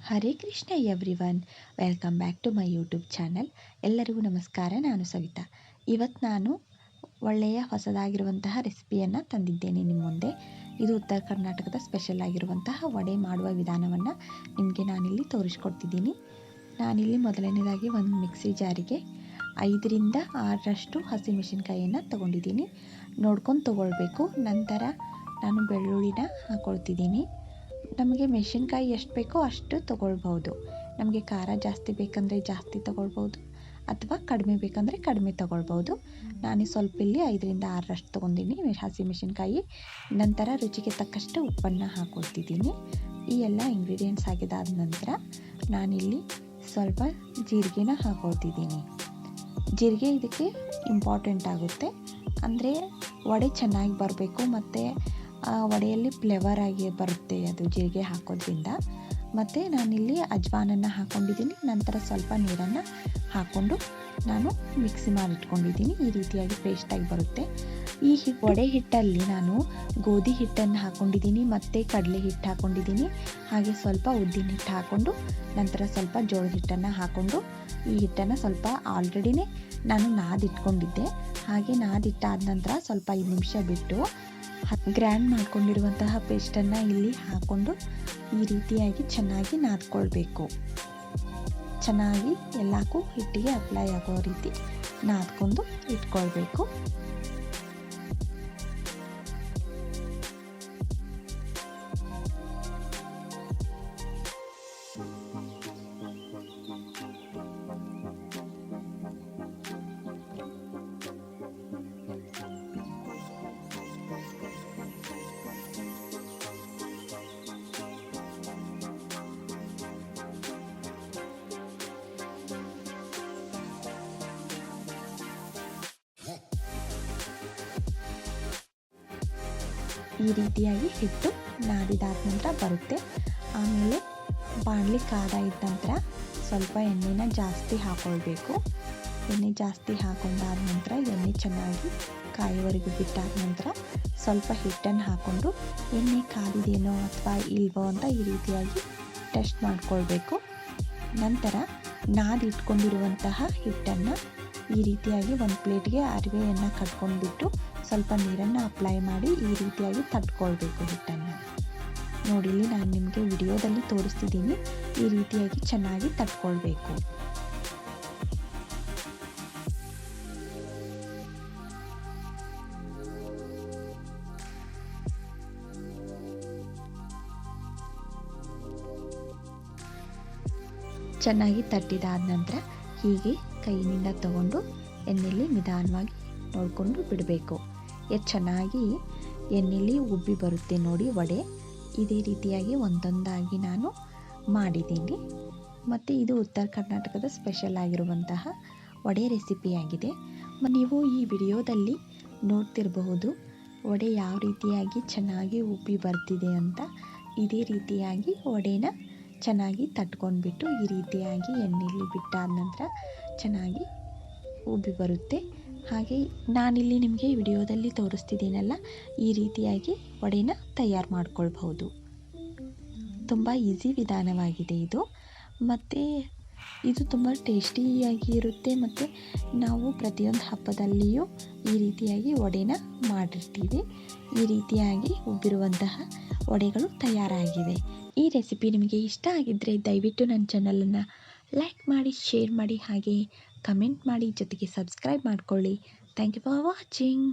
Hare Krishna everyone, welcome back to my YouTube channel. ಎಲ್ಲರಿಗೂ ನಮಸ್ಕಾರ. ನಾನು ಸವಿತಾ. ಇವತ್ತು ನಾನು ಒಳ್ಳೆಯ ಹೊಸದಾಗಿರುವಂತಹ ರೆಸಿಪಿಯನ್ನು ತಂದಿದ್ದೇನೆ ನಿಮ್ಮ ಮುಂದೆ. ಇದು ಉತ್ತರ ಕರ್ನಾಟಕದ ಸ್ಪೆಷಲ್ ಆಗಿರುವಂತಹ ವಡೆ ಮಾಡುವ ವಿಧಾನವನ್ನು ನಿಮಗೆ ನಾನಿಲ್ಲಿ ತೋರಿಸ್ಕೊಡ್ತಿದ್ದೀನಿ. ನಾನಿಲ್ಲಿ ಮೊದಲನೇದಾಗಿ ಒಂದು ಮಿಕ್ಸಿ ಜಾರಿಗೆ 5ರಿಂದ 6ರಷ್ಟು ಹಸಿಮೆಣಸಿನ್ಕಾಯಿಯನ್ನು ತೊಗೊಂಡಿದ್ದೀನಿ. ನೋಡ್ಕೊಂಡು ತೊಗೊಳ್ಬೇಕು. ನಂತರ ನಾನು ಬೆಳ್ಳುಳ್ಳಿನ ಹಾಕ್ಕೊಳ್ತಿದ್ದೀನಿ. ನಮಗೆ ಮೆಣಸಿನ್ಕಾಯಿ ಎಷ್ಟು ಬೇಕೋ ಅಷ್ಟು ತೊಗೊಳ್ಬೋದು. ನಮಗೆ ಖಾರ ಜಾಸ್ತಿ ಬೇಕಂದರೆ ಜಾಸ್ತಿ ತೊಗೊಳ್ಬೋದು, ಅಥವಾ ಕಡಿಮೆ ಬೇಕಂದರೆ ಕಡಿಮೆ ತೊಗೊಳ್ಬೋದು. ನಾನು ಸ್ವಲ್ಪ ಇಲ್ಲಿ 5ರಿಂದ 6ರಷ್ಟು ತೊಗೊಂಡಿದ್ದೀನಿ ಹಸಿಮೆಣಸಿನ್ಕಾಯಿ. ನಂತರ ರುಚಿಗೆ ತಕ್ಕಷ್ಟು ಉಪ್ಪನ್ನು ಹಾಕ್ಕೊಳ್ತಿದ್ದೀನಿ. ಈ ಎಲ್ಲ ಇಂಗ್ರೀಡಿಯೆಂಟ್ಸ್ ಆಗಿದಾದ ನಂತರ ನಾನಿಲ್ಲಿ ಸ್ವಲ್ಪ ಜೀರಿಗೆನ ಹಾಕ್ಕೊಳ್ತಿದ್ದೀನಿ. ಜೀರಿಗೆ ಇದಕ್ಕೆ ಇಂಪಾರ್ಟೆಂಟ್ ಆಗುತ್ತೆ. ಅಂದರೆ ವಡೆ ಚೆನ್ನಾಗಿ ಬರಬೇಕು ಮತ್ತು ವಡೆಯಲ್ಲಿ ಫ್ಲೇವರ್ ಆಗಿ ಬರುತ್ತೆ ಅದು ಜೀರಿಗೆ ಹಾಕೋದ್ರಿಂದ. ಮತ್ತು ನಾನಿಲ್ಲಿ ಅಜ್ವಾನನ್ನು ಹಾಕ್ಕೊಂಡಿದ್ದೀನಿ. ನಂತರ ಸ್ವಲ್ಪ ನೀರನ್ನು ಹಾಕ್ಕೊಂಡು ನಾನು ಮಿಕ್ಸಿ ಮಾಡಿಟ್ಕೊಂಡಿದ್ದೀನಿ. ಈ ರೀತಿಯಾಗಿ ಪೇಸ್ಟಾಗಿ ಬರುತ್ತೆ. ಈ ವಡೆ ಹಿಟ್ಟಲ್ಲಿ ನಾನು ಗೋಧಿ ಹಿಟ್ಟನ್ನು ಹಾಕ್ಕೊಂಡಿದ್ದೀನಿ ಮತ್ತು ಕಡಲೆ ಹಿಟ್ಟು ಹಾಕ್ಕೊಂಡಿದ್ದೀನಿ. ಹಾಗೆ ಸ್ವಲ್ಪ ಉದ್ದಿನ ಹಿಟ್ಟು ಹಾಕ್ಕೊಂಡು ನಂತರ ಸ್ವಲ್ಪ ಜೋಳದ ಹಿಟ್ಟನ್ನು ಹಾಕ್ಕೊಂಡು ಈ ಹಿಟ್ಟನ್ನು ಸ್ವಲ್ಪ ಆಲ್ರೆಡಿನೇ ನಾನು ನಾದಿಟ್ಕೊಂಡಿದ್ದೆ. ಹಾಗೆ ನಾದಿಟ್ಟಾದ ನಂತರ ಸ್ವಲ್ಪ 5 ನಿಮಿಷ ಬಿಟ್ಟು ಗ್ರ್ಯಾಂಡ್ ಮಾಡ್ಕೊಂಡಿರುವಂತಹ ಪೇಸ್ಟನ್ನು ಇಲ್ಲಿ ಹಾಕ್ಕೊಂಡು ಈ ರೀತಿಯಾಗಿ ಚೆನ್ನಾಗಿ ನಾದ್ಕೊಳ್ಬೇಕು. ಚೆನ್ನಾಗಿ ಎಲ್ಲಕ್ಕೂ ಹಿಟ್ಟಿಗೆ ಅಪ್ಲೈ ಆಗೋ ರೀತಿ ನಾದ್ಕೊಂಡು ಇಟ್ಕೊಳ್ಬೇಕು. ಈ ರೀತಿಯಾಗಿ ಹಿಟ್ಟು ನಾದಿದಾದ ನಂತರ ಬರುತ್ತೆ. ಆಮೇಲೆ ಬಾಣಲಿ ಕಾದಾದ ನಂತರ ಸ್ವಲ್ಪ ಎಣ್ಣೆನ ಜಾಸ್ತಿ ಹಾಕ್ಕೊಳ್ಬೇಕು. ಎಣ್ಣೆ ಜಾಸ್ತಿ ಹಾಕೊಂಡಾದ ನಂತರ ಎಣ್ಣೆ ಚೆನ್ನಾಗಿ ಕಾಯುವವರೆಗೂ ಬಿಟ್ಟಾದ ನಂತರ ಸ್ವಲ್ಪ ಹಿಟ್ಟನ್ನು ಹಾಕ್ಕೊಂಡು ಎಣ್ಣೆ ಕಾದಿದೆಯೋ ಅಥವಾ ಇಲ್ವೋ ಅಂತ ಈ ರೀತಿಯಾಗಿ ಟೆಸ್ಟ್ ಮಾಡಿಕೊಳ್ಬೇಕು. ನಂತರ ನಾದಿಟ್ಕೊಂಡಿರುವಂತಹ ಹಿಟ್ಟನ್ನು ಈ ರೀತಿಯಾಗಿ ಒಂದು ಪ್ಲೇಟ್ಗೆ ಅರಿವೆಯನ್ನು ಕಟ್ಕೊಂಡ್ಬಿಟ್ಟು ಸ್ವಲ್ಪ ನೀರನ್ನು ಅಪ್ಲೈ ಮಾಡಿ ಈ ರೀತಿಯಾಗಿ ತಟ್ಕೊಳ್ಬೇಕು ಹಿಟ್ಟನ್ನು. ನೋಡಿ, ಇಲ್ಲಿ ನಾನು ನಿಮಗೆ ವಿಡಿಯೋದಲ್ಲಿ ತೋರಿಸ್ತಿದ್ದೀನಿ. ಈ ರೀತಿಯಾಗಿ ಚೆನ್ನಾಗಿ ತಟ್ಕೊಳ್ಬೇಕು. ಚೆನ್ನಾಗಿ ತಟ್ಟಿದಾದ ನಂತರ ಹೀಗೆ ಕೈಯಿಂದ ತಗೊಂಡು ಎಣ್ಣೆಯಲ್ಲಿ ನಿಧಾನವಾಗಿ ನೋಡಿಕೊಂಡು ಬಿಡಬೇಕು. ಎಷ್ಟು ಚೆನ್ನಾಗಿ ಎಣ್ಣೆಯಲ್ಲಿ ಉಬ್ಬಿ ಬರುತ್ತೆ ನೋಡಿ ವಡೆ. ಇದೇ ರೀತಿಯಾಗಿ ಒಂದೊಂದಾಗಿ ನಾನು ಮಾಡಿದ್ದೀನಿ. ಮತ್ತು ಇದು ಉತ್ತರ ಕರ್ನಾಟಕದ ಸ್ಪೆಷಲ್ ಆಗಿರುವಂತಹ ವಡೆ ರೆಸಿಪಿಯಾಗಿದೆ. ನೀವು ಈ ವಿಡಿಯೋದಲ್ಲಿ ನೋಡ್ತಿರಬಹುದು ವಡೆ ಯಾವ ರೀತಿಯಾಗಿ ಚೆನ್ನಾಗಿ ಉಬ್ಬಿ ಬರ್ತಿದೆ ಅಂತ. ಇದೇ ರೀತಿಯಾಗಿ ವಡೆನ ಚೆನ್ನಾಗಿ ತಟ್ಕೊಂಡ್ಬಿಟ್ಟು ಈ ರೀತಿಯಾಗಿ ಎಣ್ಣೆಯಲ್ಲಿ ಬಿಟ್ಟಾದ ನಂತರ ಚೆನ್ನಾಗಿ ಉಬ್ಬಿ ಬರುತ್ತೆ. ಹಾಗೆ ನಾನಿಲ್ಲಿ ನಿಮಗೆ ವಿಡಿಯೋದಲ್ಲಿ ತೋರಿಸ್ತಿದ್ದೀನಲ್ಲ, ಈ ರೀತಿಯಾಗಿ ವಡೆನ ತಯಾರು ಮಾಡ್ಕೊಳ್ಬಹುದು. ತುಂಬ ಈಸಿ ವಿಧಾನವಾಗಿದೆ ಇದು. ಮತ್ತು ಇದು ತುಂಬ ಟೇಸ್ಟಿಯಾಗಿ ಇರುತ್ತೆ. ಮತ್ತು ನಾವು ಪ್ರತಿಯೊಂದು ಹಬ್ಬದಲ್ಲಿಯೂ ಈ ರೀತಿಯಾಗಿ ವಡೆನ ಮಾಡಿರ್ತೀವಿ. ಈ ರೀತಿಯಾಗಿ ಉಬ್ಬಿರುವಂತಹ ವಡೆಗಳು ತಯಾರಾಗಿವೆ. ಈ ರೆಸಿಪಿ ನಿಮಗೆ ಇಷ್ಟ ಆಗಿದ್ದರೆ ದಯವಿಟ್ಟು ನನ್ನ ಚಾನಲನ್ನು ಲೈಕ್ ಮಾಡಿ, ಶೇರ್ ಮಾಡಿ, ಹಾಗೆ ಕಮೆಂಟ್ ಮಾಡಿ, ಜೊತೆಗೆ ಸಬ್ಸ್ಕ್ರೈಬ್ ಮಾಡ್ಕೊಳ್ಳಿ. Thank you for watching.